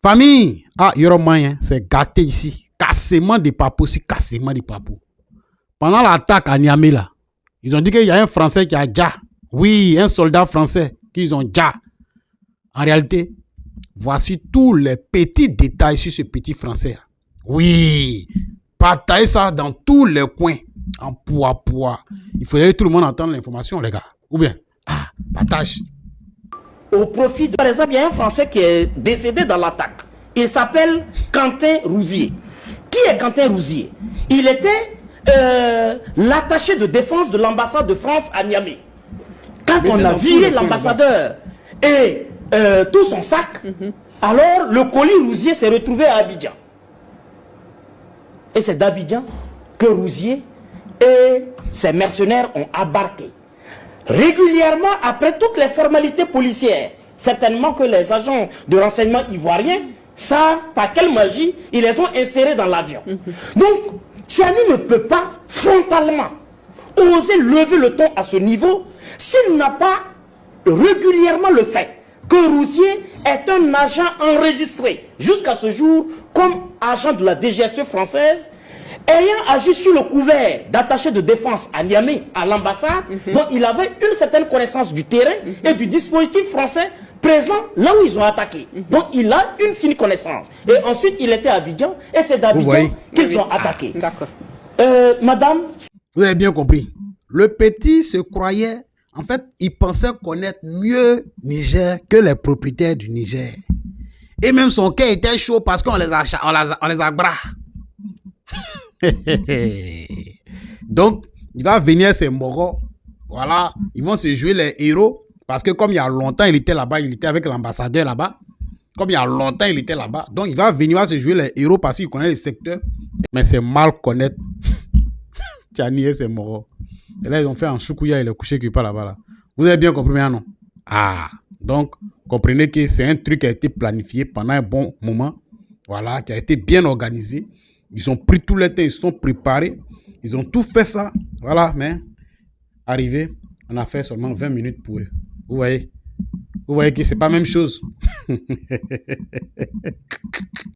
Famille, ah, il y aura moyen, c'est gâté ici. Cassement des papous, si cassement des papous. Pendant l'attaque à Niamey, là, ils ont dit qu'il y a un Français qui a déjà. Oui, un soldat français qu'ils ont déjà. En réalité, voici tous les petits détails sur ce petit Français. Oui, partagez ça dans tous les coins. En poids. Il faudrait que tout le monde entende l'information, les gars. Ou bien, partage. Au profit de... Par exemple, il y a un Français qui est décédé dans l'attaque. Il s'appelle Quentin Rouzier. Qui est Quentin Rouzier? Il était l'attaché de défense de l'ambassade de France à Niamey. Quand on a viré l'ambassadeur et tout son sac, alors le colis Rouzier s'est retrouvé à Abidjan. Et c'est d'Abidjan que Rouzier et ses mercenaires ont embarqué. Régulièrement, après toutes les formalités policières, certainement que les agents de renseignement ivoiriens savent par quelle magie ils les ont insérés dans l'avion. Donc, Tiani ne peut pas frontalement oser lever le ton à ce niveau s'il n'a pas régulièrement le fait que Rouzier est un agent enregistré jusqu'à ce jour comme agent de la DGSE française, ayant agi sur le couvert d'attaché de défense à Niamey, à l'ambassade, dont il avait une certaine connaissance du terrain et du dispositif français présent là où ils ont attaqué. Donc il a une fine connaissance. Et ensuite il était à Abidjan et c'est d'Abidjan qu'ils ont attaqué. D'accord. Madame? Vous avez bien compris. Le petit se croyait, en fait, il pensait connaître mieux Niger que les propriétaires du Niger. Et même son cœur était chaud parce qu'on les a bras. Donc, il va venir ces Moros. Voilà, ils vont se jouer les héros. Parce que comme il y a longtemps, il était là-bas, il était avec l'ambassadeur là-bas. Comme il y a longtemps, il était là-bas. Donc, il va venir se jouer les héros parce qu'il connaît le secteur. Mais c'est mal connaître Tiani et ses Moros. Et là, ils ont fait un choukouya, il est couché quelque part là-bas. Là. Vous avez bien compris maintenant? Donc, comprenez que c'est un truc qui a été planifié pendant un bon moment. Voilà, qui a été bien organisé. Ils ont pris tout le temps, ils sont préparés. Ils ont tout fait ça. Voilà, mais arrivé, on a fait seulement 20 minutes pour eux. Vous voyez que c'est pas la même chose.